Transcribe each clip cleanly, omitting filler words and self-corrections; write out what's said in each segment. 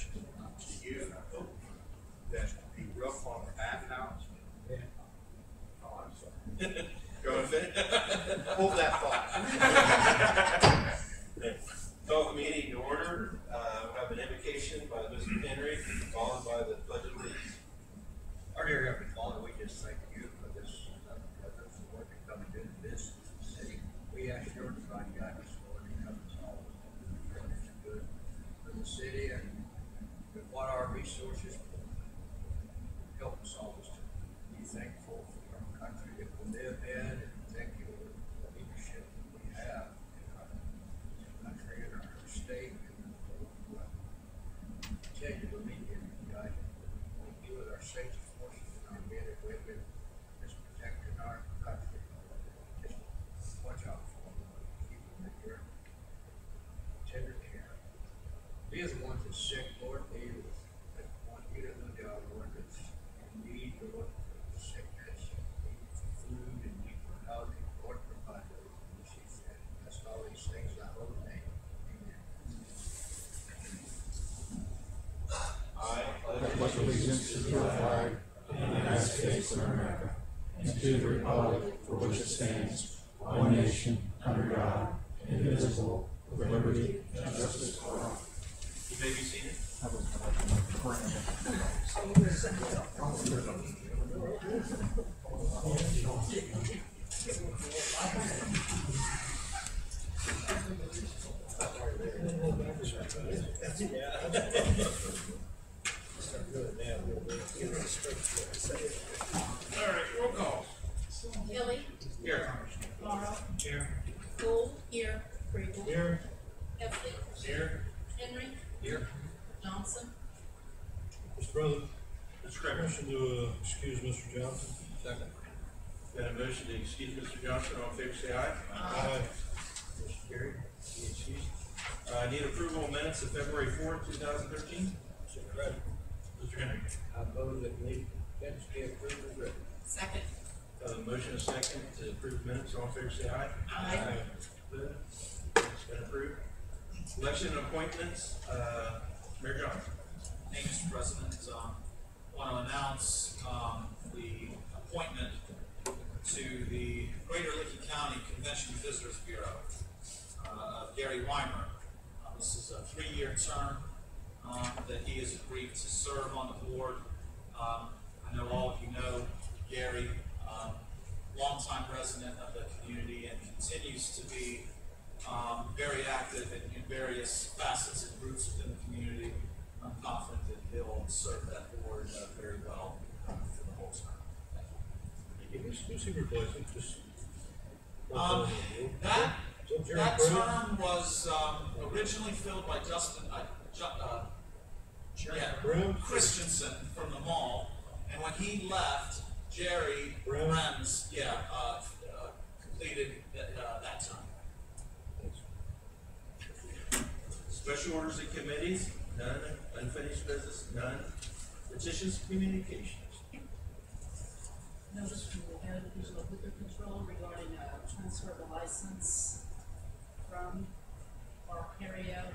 mentioned to you, I hope that the roof on the bathhouse. Yeah. Oh, I'm sorry. Go and finish. Hold that thought. Call the meeting to order. We'll have an invocation by Mr. Henry, followed by the Pledge of Allegiance. Our dear Heavenly Father, we just thank you for this work and coming to this city. We ask your divine guidance, Lord, to come and solve what is good for the city and with what our resources help us all to be thankful for our country that we live in, and thank you for the leadership that we have in our country and our state, and continue to lead and guide. Thank you with our safety forces and our men and women that's protecting our country. Just watch out for them, keep them in your tender care. Be the one that's sick, Lord, be with that one you that know God, Lord, that's in need, Lord, for sickness, need for food, and need for housing, Lord, provide those needs. That's all these things in thy holy name. Amen. I pledge allegiance to the flag of the United States of America and to the republic for which it stands, one nation, under God, indivisible, with liberty and justice for all. You may be seated. All right, roll call. Kelly. Here. Morrow. Here. Gould. Here. Crable. Here. Hefley. Here. Henry. Here. Johnson. Mr. President, Mr. Kramer. motion to excuse Mr. Johnson. Second. Got a motion to excuse Mr. Johnson. All in favor, say aye. Aye. Motion carried. He excused. Need approval of minutes of February 4th, 2013. Mr. President, Mr. Henry. I move that we minutes be approved as written. Second. Motion is second to approve minutes. All in favor, say aye. Aye. It's been approved. Election and appointments. Mayor Johnson. Thank you, Mr. President. Want to announce the appointment to the Greater Licking County Convention and Visitors Bureau of Gary Weimer. This is a 3-year term that he has agreed to serve on the board. I know all of you know Gary, longtime resident of the community, and continues to be very active in various facets and groups within the community. I'm confident that he'll serve that board very well for the whole term. Thank you. Who's he replacing? Just That term was originally filled by Justin Christensen from the mall, and when he left, Jerry Brems, completed that term. Special orders and committees, none. Unfinished business, none. Petitions, communications. Notice from the County Division of Liquor Control regarding transfer of the license from our carryout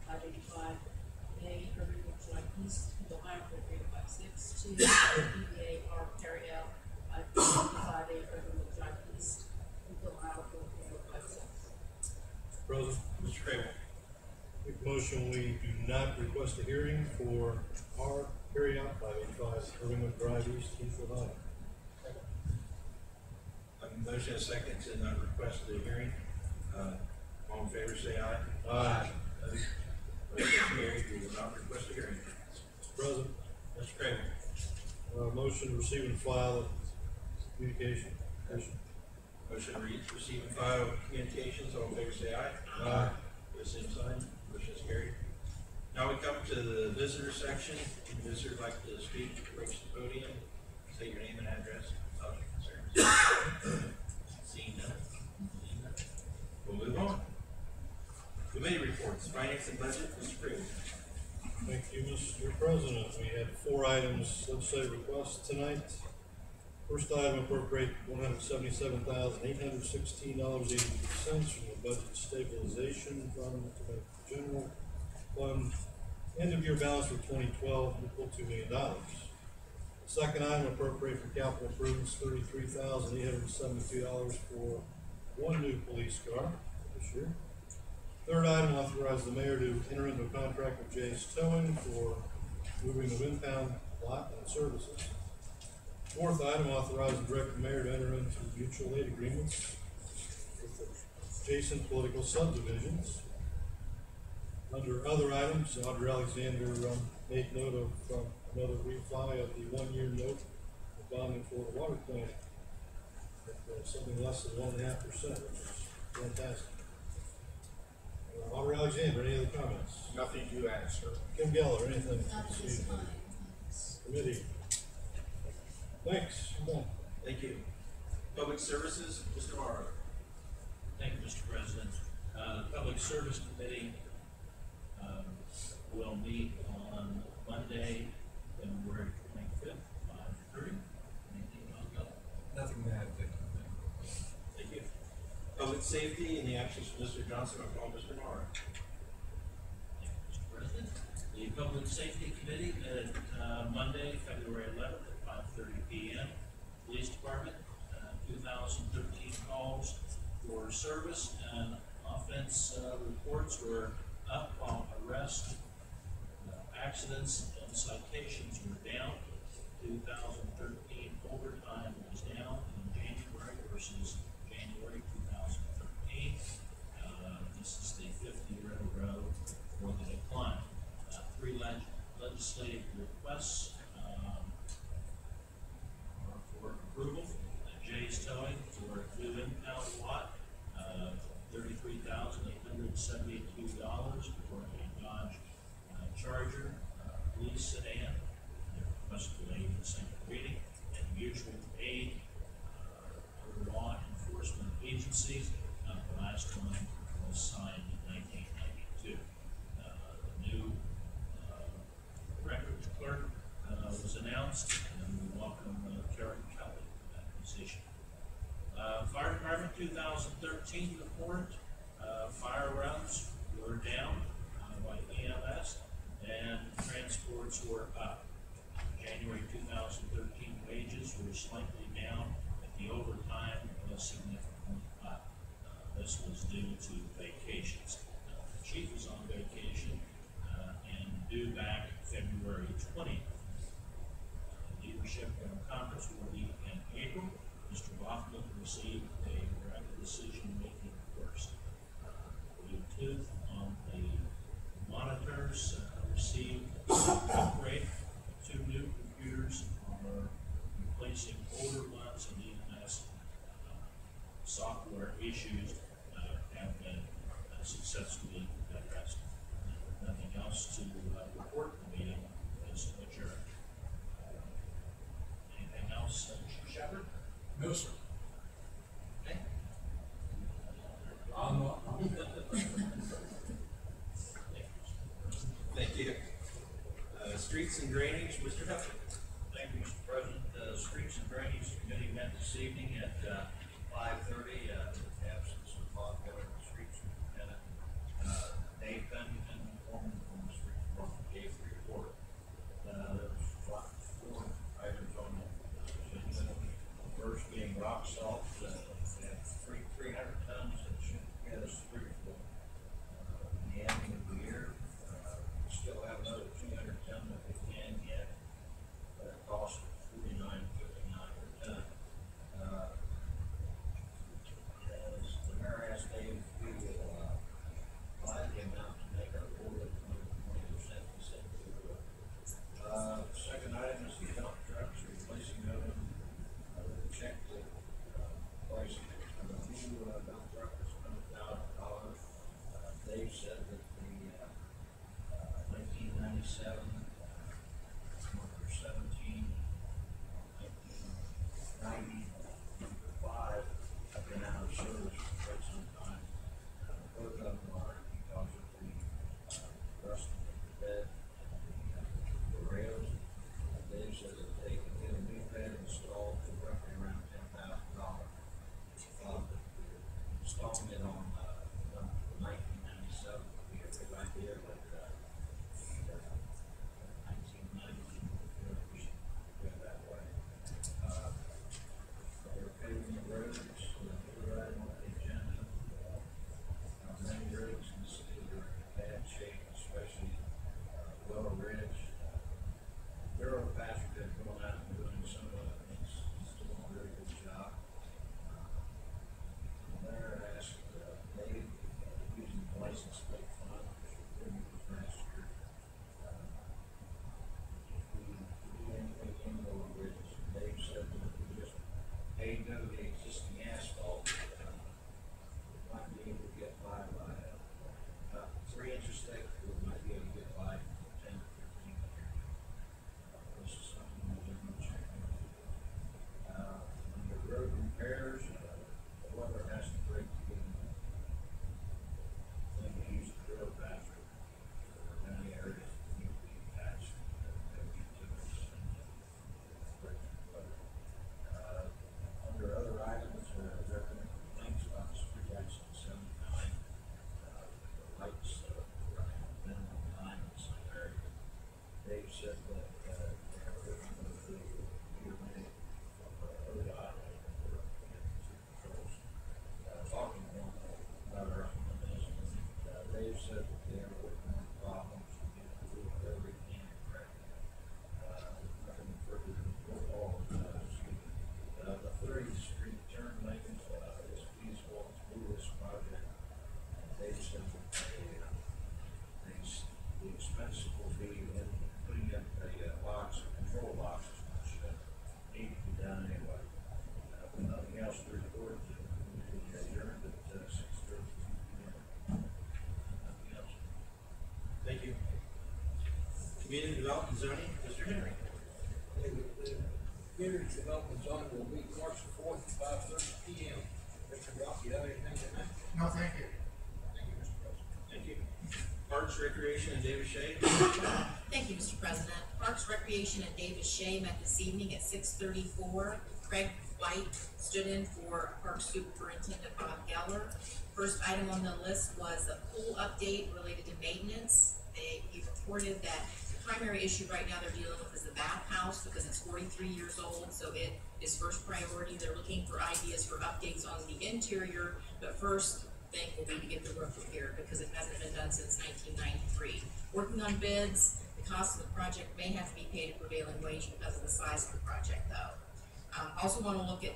585A Irvingwood Drive East to Ohio for 356 to DBA our carryout 585A Irvingwood Drive East to Ohio for 356. President, Mr. Kramer. make a motion we do not request a hearing for our carryout 585 Irvingwood Drive East, Heath, Ohio. A motion is second to not request a hearing. All in favor, say aye. Aye. Motion carried. We will not request a hearing. President, Mr. Kramer. motion to receive and file communication. Motion to receive and file communications. All in favor, say aye. Aye. The same sign. Motion is carried. Now we come to the visitor section. If the visitor would like to speak, approach the podium, say your name and address, thoughts and concerns. Seeing none. We'll move on. Committee reports, finance and budget, Mr. Kramer. Thank you, Mr. President. We had 4 items, legislative requests tonight. First item, appropriate $177,816.82 from the budget stabilization fund to the general fund End of year balance for 2012 equal $2 million. Second item, appropriate for capital improvements, $33,872 for one new police car this year. Third item, authorize the mayor to enter into a contract with Jay's Towing for moving the impound lot and services. Fourth item, authorize the director mayor to enter into mutual aid agreements with the adjacent political subdivisions. Under other items, Auditor Alexander made note of another refi of the 1 year note of bonding for the water plant at something less than 1.5%, which is fantastic. Auditor Alexander, any other comments? Nothing to add, sir. Kim Geller, anything? Not at this time, thanks. Committee. Thanks. You're done. Thank you. Public Services, Mr. Morrow. Thank you, Mr. President. The Public Service Committee will meet on Monday, February 25th, 5:30. Anything else? Nothing to add, Victor. Thank you. Public Safety, in the absence of Mr. Johnson, I'll call Mr. Morrow. Thank you, Mr. President. The Public Safety Committee met Monday, February 11th at 5:30 p.m. Police Department, 2013 calls for service and offense reports were up, while arrest, accidents, and citations were down. 2013 overtime was down in January versus January 2013. This is the 5th year in a row for the decline. 3 legislative requests are for approval. Jay's Towing for new impound lot, $33,872 for a Dodge Charger police sedan. They're requested aid in second reading, and mutual aid for law enforcement agencies. The last one was signed in 1992. The new records clerk was announced, and we welcome Karen Kelly to that position. Fire Department 2013 report, fire routes were down by EMS, and transports were up. January 2013 wages were slightly down, but the overtime was significantly up. This was due to vacations. The chief was on vacation and due back February 20th. Leadership conference will be in April. Mr. Bachman received a rapid decision-making course. Bluetooth on the monitors received an upgrade. 2 new computers are replacing older ones, and EMS software issues have been successfully addressed. Nothing else to report. The meeting is adjourned. Anything else, Mr. Shepherd? No, sir. Okay. Thank you. Streets and Drainage, Mr. Huffman. Thank you, Mr. President. The Streets and Drainage Committee met this evening at 5:30, absence of Bob Miller, the Streets Superintendent. Dave Pennington, foreman from the Streets Department, gave the report. There was 4 items on the agenda. First being rock salt, we had 300 tons that should get us through the ending of the year. We still have another 200 tons that we can get, but it costs $49.59 per ton. As the mayor asked Dave, we will buy the amount to make our quota 20%. He said we would. Second item is the dump trucks, replacing them. Check the pricing of the new dump truck is $100,000. Dave said that the 1997 number 17, 1990 number 5 have been out of service for quite some time. Both of them are because of the rust in the bed and the rails. Dave said that they can get a new bed installed for roughly around $10,000. Installing it on 1997 would be a good idea, but just think we might be able to get by 10 to 15 years. This is something we didn't check. Under road repairs, the weather has to break to get then we use the drill faster. Many areas that need to be patched. Under other items, there have been complaints about the street accident 79. The lights running minimum time in some area. Dave said that they're working with the unit of ODOT controls. Talking to them about our implementation, Dave said that they are working on problems to get the roof everything correct. Nothing further than all the 30th Street turn lane is feasible to do this project. And Dave said that the expense will be in putting up a box, control boxes, which need to be done anyway. With nothing else to report, we adjourned at 6:32 p.m. Nothing else. Thank you. Community Development Zoning, Mr. Henry. Community Development Zone will meet March 4th at 5:30 p.m. Mr. Rock, you have anything to add? No, thank you. Thank you, Mr. President. Thank you. Parks, Recreation, and David Shea. Thank you, Mr. President. Parks, Recreation, and Davis Shea met this evening at 6:34. Craig White stood in for Park Superintendent Bob Geller. First item on the list was a pool update related to maintenance. He reported that the primary issue right now they're dealing with is the bathhouse because it's 43 years old, so it is first priority. They're looking for ideas for updates on the interior, but first thing will be to get the roof repaired because it hasn't been done since 1993. Working on bids, the cost of the project may have to be paid at prevailing wage because of the size of the project though. Also want to look at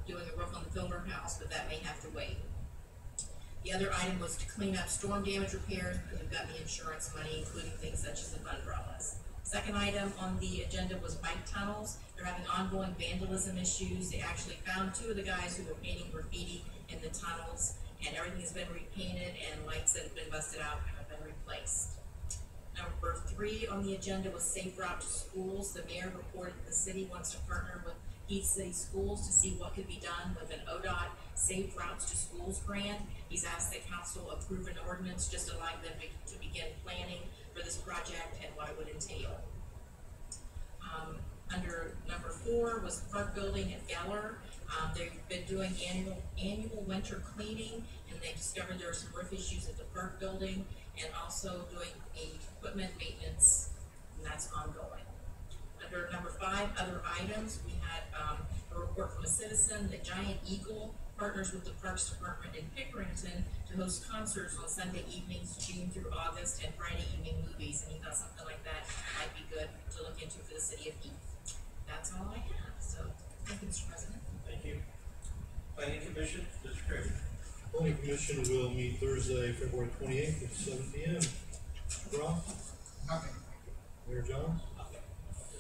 doing a roof on the Filmer House, but that may have to wait. The other item was to clean up storm damage repairs because we've got the insurance money, including things such as the umbrellas. Second item on the agenda was bike tunnels. They're having ongoing vandalism issues. They actually found two of the guys who were painting graffiti in the tunnels, and everything has been repainted and lights that have been busted out have been replaced. Number 3 on the agenda was safe route to schools. The mayor reported that the city wants to partner with Heath City Schools to see what could be done with an ODOT Safe Routes to Schools grant. He's asked that council approve an ordinance just allowing them to begin planning for this project and what it would entail. Under number 4 was the park building at Geller. They've been doing annual winter cleaning, and they discovered there were some roof issues at the park building, and also doing equipment maintenance, and that's ongoing. Under number 5, other items, we had a report from a citizen that Giant Eagle partners with the Parks Department in Pickerington to host concerts on Sunday evenings, June through August, and Friday evening movies, and he thought something like that might be good to look into for the city of Heath. That's all I have, so thank you, Mr. President. Thank you. Planning Commission, Mr. Craig. Planning Commission will meet Thursday, February 28th at 7 p.m. Mr. Brown? Nothing. Mayor Jones?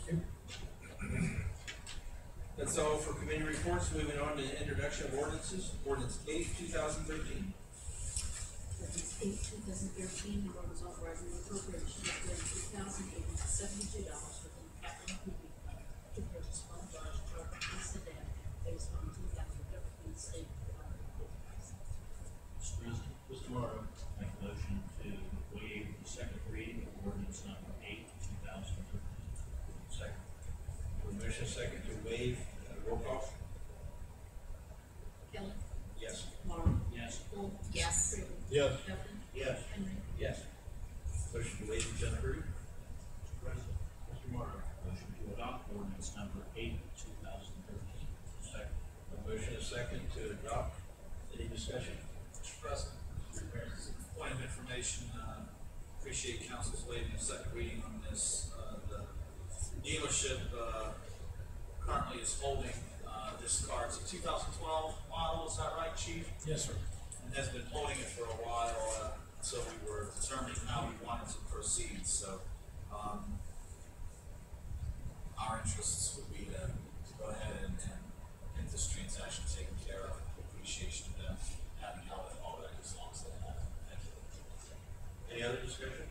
Thank you. That's all for committee reports. Moving on to the introduction of ordinances. Ordinance 8, 2013. Ordinance 8, 2013, the board was authorizing the appropriation of $2,872 for the capital improvement fund to purchase one large truck and sedan based on 2013 state price. Mr. President, Mr. Morrow. make a motion to waive the second reading of ordinance number 8, 2013. Second. Motion second to waive, roll call. Kelly. Yes. Morrow. Yes. Cole. Yes. Craig. Yes. Heflin. Yes. Henry. Yes. Motion to waive consent approved. Mr. President, Mr. Morrow. motion to adopt ordinance number 8, 2013. Second. A motion is second to adopt. Any discussion? Mr. President, point of information, appreciate council's waiving a second reading on this. The dealership currently is holding this car. It's a 2012 model, is that right, Chief? Yes, sir. And has been holding it for a while, so we were determining how we wanted to proceed. So our interests would be to go ahead and get this transaction taken care of. Appreciation of them having held it already as long as they have. Thank you. Any other discussion? discussion?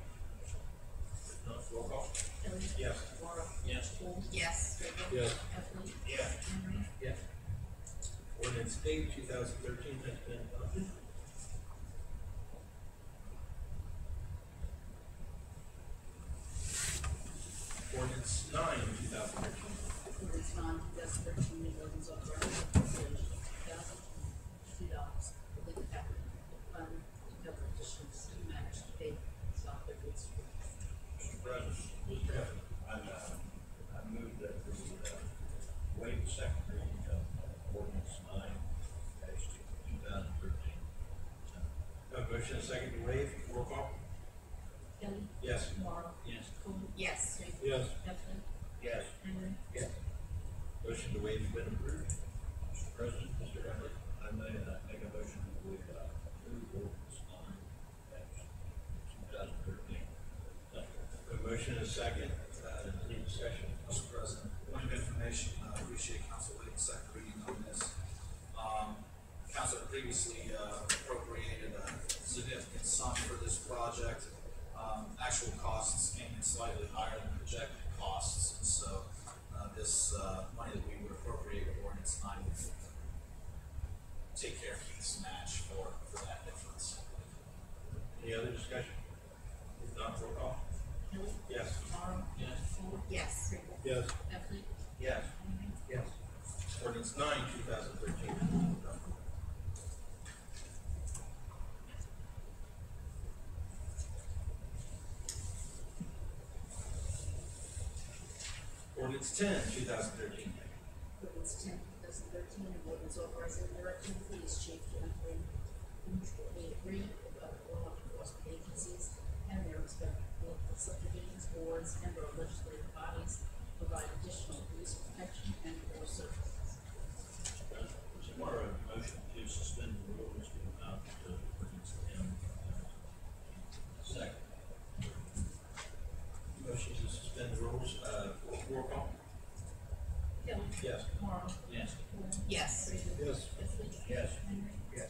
If not, roll call. Kelly. Yes. Laura. Yes. Cole. Yes. Craig. Yes. Heffley. Yeah. Henry. Yes. Ordinance 8, 2013 has been adopted. Ordinance 9, 2013. Ordinance 9/2013, an ordinance authorizing appropriation of $2,022 for legal capital fund to cover additional ski matters to pay South Bedford Street. Mr. President. Mr. President, I move that we waive the second reading of ordinance 9/2013. Have a motion and a second to waive, roll call. Kelly. Yes. Laura. Yes. Cole. Yes. Craig. Yes. Heffley. Yes. Henry. Yes. Motion to waive has been approved. Mr. President, Mr. Everett, I make a motion that we approve ordinance 9/2013. A motion and a second, any discussion? Mr. President, point of information, I appreciate council waiting second reading on this. Council had previously appropriated a significant sum for this project. Actual costs came in slightly higher than projected costs, and so this money that we would appropriate with ordinance 9 would take care of Heath's match for that difference. Any other discussion? If not, roll call. Kelly. Yes. Laura. Yes. Cole. Yes. Craig. Yes. Heffley. Yes. Henry. Yes. Ordinance 9, 2013. Ordinance 10, 2013. Ordinance 10/2013, an ordinance authorizing and directing the police chief to enter into mutually agree with other law enforcement agencies and their respective political subdivisions, boards, and/or legislative bodies to provide additional police protection and/or services. Tomorrow, a motion to suspend the rules to adopt ordinance 10. Second. Motion to suspend the rules, roll call. Kelly. Yes. Tomorrow. Yes. Cole. Yes. Craig. Yes. Heffley. Yes. Henry. Yes.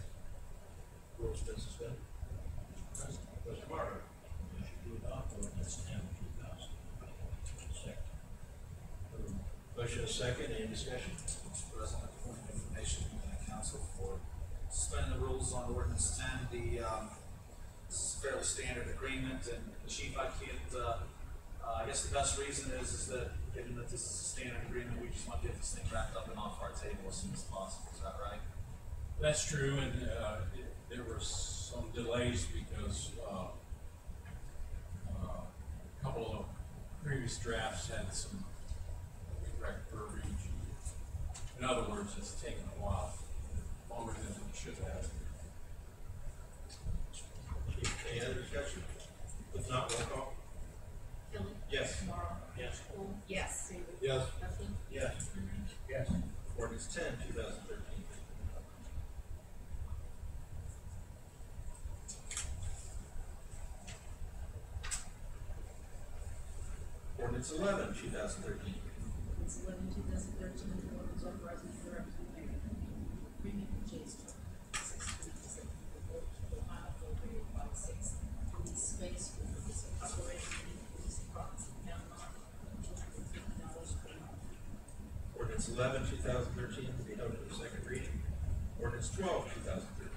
Rules been suspended. Mr. Morrow. Motion to adopt ordinance 10/2013. Second. Motion is second, any discussion? Mr. President, point of information to the council for suspending the rules on ordinance 10. This is a fairly standard agreement, and Chief, I can't, I guess the best reason is that given that this is a standard agreement, we just want to get this thing wrapped up and off our table as soon as possible. Is that right? That's true, and there were some delays because a couple of previous drafts had some incorrect verbiage. In other words, it's taken a while, longer than it should have. Any other discussion? If not, roll call. Kelly. Yes. Tomorrow. Yes. Cole. Yes. Craig. Yes. Heffley. Yes. Henry. Yes. Ordinance 10, 2013. Ordinance 11, 2013. Ordinance 11/2013, an ordinance authorizing and directing the mayor to enter into an agreement with Jay's Ohio for a period of 5/6 to lease space for the police operation in the police departments in town line, $250 per month. Ordinance 11, 2013 to be held for the second reading. Ordinance 12, 2013.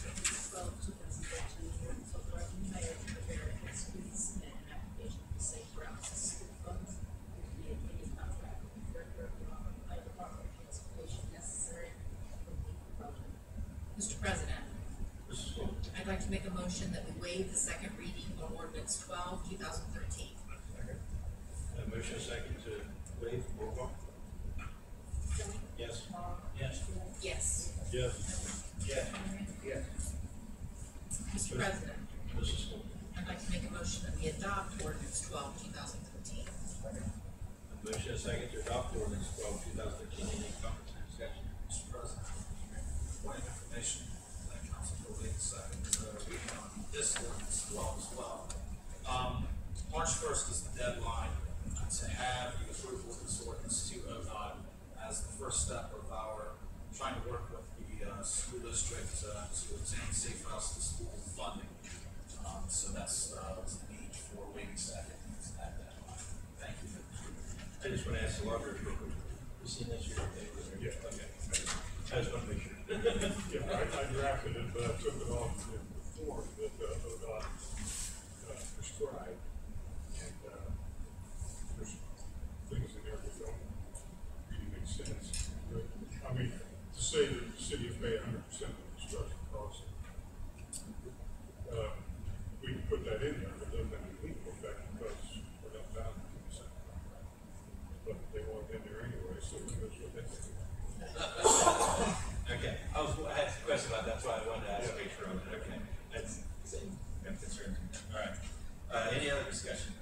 Ordinance 12/2013, an ordinance authorizing the mayor to prepare and execute and submit an application for safe routes to school funds to be a contract with the director of the Ohio Department of Transportation necessary for the project. Mr. President, Mrs. Swope. I'd like to make a motion that we waive the second reading on ordinance 12, 2013. A motion is second to waive, roll call. Kelly. Yes. Tomorrow. Yes. Cole. Yes. Yes. Yes. Henry. Yes. Mr. President, Mrs. Swope. I'd like to make a motion that we adopt ordinance 12, 2013. A motion is second to adopt ordinance 12, 2013. Any comments or discussion? Mr. President, point of information, that council for waiting second, reading on this ordinance 12 as well. March 1st is the deadline to have the approval of this ordinance to ODOT as the first step of our trying to work with the school district to obtain safe routes to school funding. So that's access, to the beach for waiting staff at that line. Thank you. I just want to ask the lawyer, you seen this year? Yeah. Okay. I just want to make sure. Yeah, I drafted it, but I took it off the form that, ODOT, prescribed. And, there's things in there that don't really make sense. But, I mean, to say that the city will pay 100% of the construction costs, we can put that in there, but it doesn't have any legal effect because we're not bound to 2%. But they want it in there anyway, so that's what they think. Okay, I had a question about that, that's why I wanted to ask, make sure of it, okay. That's the same concern. All right. Any other discussion?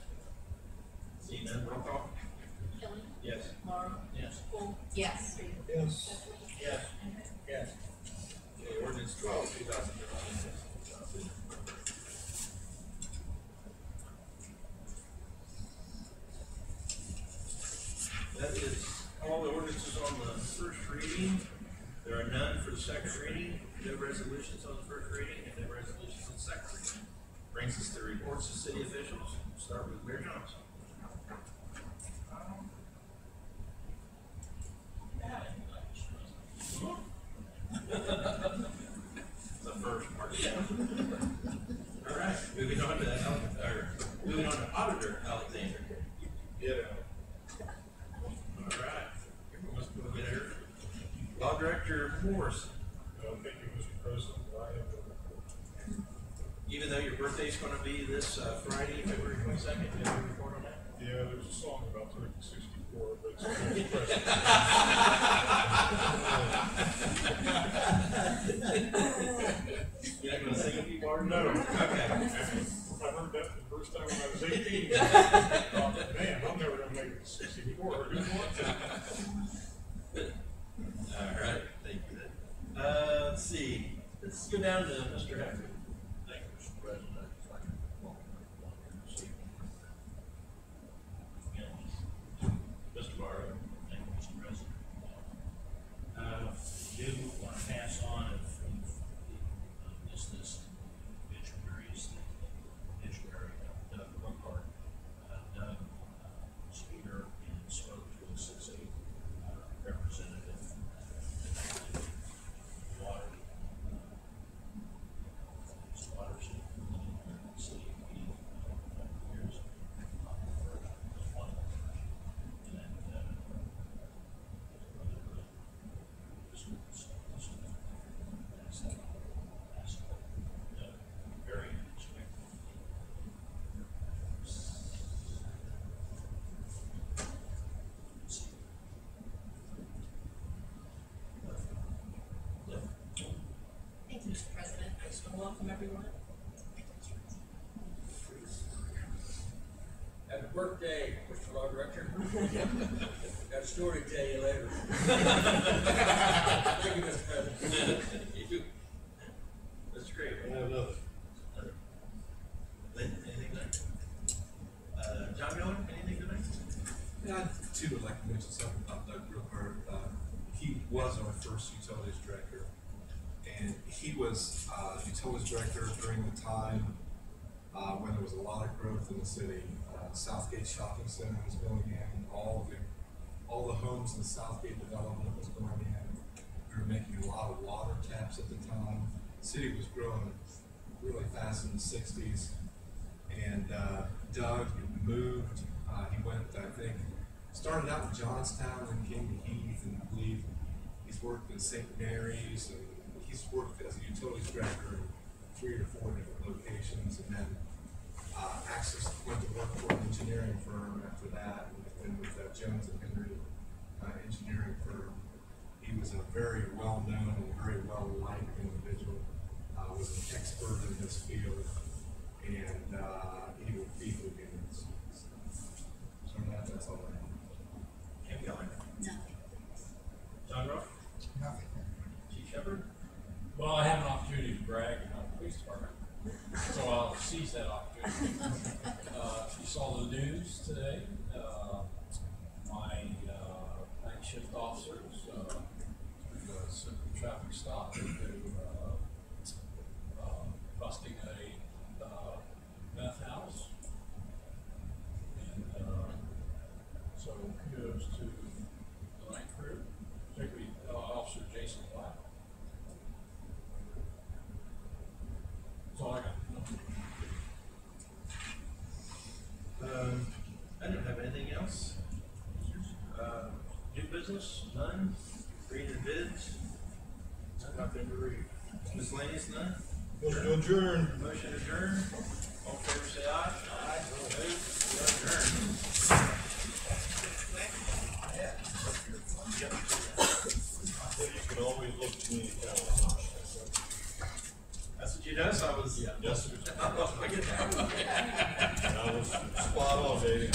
Seeing none, roll call? Kelly. Yes. Laura. Yes. Cole. Yes. Yes. Yes. Yes. Okay, ordinance 12, 2013. That is all the ordinances on the first reading. There are none for the second reading, no resolutions on the first reading, and no resolutions on the second reading. Brings us to reports of city officials. Start with Mayor Johnson. The first part. All right, moving on to Auditor Alexander. Yeah. All right, everyone must move in here. Law Director Morrison. Thank you, Mr. President. I have a report. Even though your birthday's gonna be this Friday, February 22nd, do you have a report on that? Yeah, there's a song about turning 64, but it's Mr. President. You're not gonna sing a few bars? No. Okay. I heard that the first time when I was 18. I thought, man, I'm never gonna make it to 64. Who wants it? All right, thank you. Let's see, let's go down to Mr. Hecker. Thank you, Mr. President. If I can welcome everyone here this evening. Again, Mr. Barrow, thank you, Mr. President. Do want to pass on if missed this obituaries, the obituary of Doug Brookhart. Doug was here and spoke to us as a representative water. Water city meeting years. Very unexpected. Thank you, Mr. President. I just want to welcome everyone. Happy birthday, Mr. Law Director. Got a story to tell you later. Thank you, Mr. President. You. Mr. Craig. I have another. Lynn, anything tonight? John Miller, anything tonight? Yeah, I too would like to mention something about Doug Brookhart. He was our first utilities director, and he was utilities director during the time when there was a lot of growth in the city. Southgate Shopping Center was going in, all the homes in the Southgate development was going in. We were making a lot of water taps at the time. The city was growing really fast in the 60s, and Doug moved. He went, I think, started out in Johnstown and came to Heath, and I believe he's worked in St. Mary's, and he's worked as a utilities director in 3 or 4 different locations, and then actually went to work for an engineering firm after that, and with Jones and Henry engineering firm. He was a very well-known and very well-liked individual, was an expert in his field, and he will deeply be missed. So that's all I have. Kim Keller. Nothing. John Ruff. Nothing. Chief Shepherd. Well, I have an opportunity to brag about the police department, so I'll seize that opportunity. You saw the news today. My night shift officers took a simple traffic stop to busting a meth goes to the night crew, particularly Officer Jason Black. That's all I got. I don't have anything else. New business, none. Reading the bids, Nothing to read. miscellaneous, none. Motion to adjourn. Motion adjourned. All in favor, say aye. Aye. Opposed? We are adjourned. You can always look to me and tell. That's what you does. I was. Yes, sir. I was. I was spot on, baby.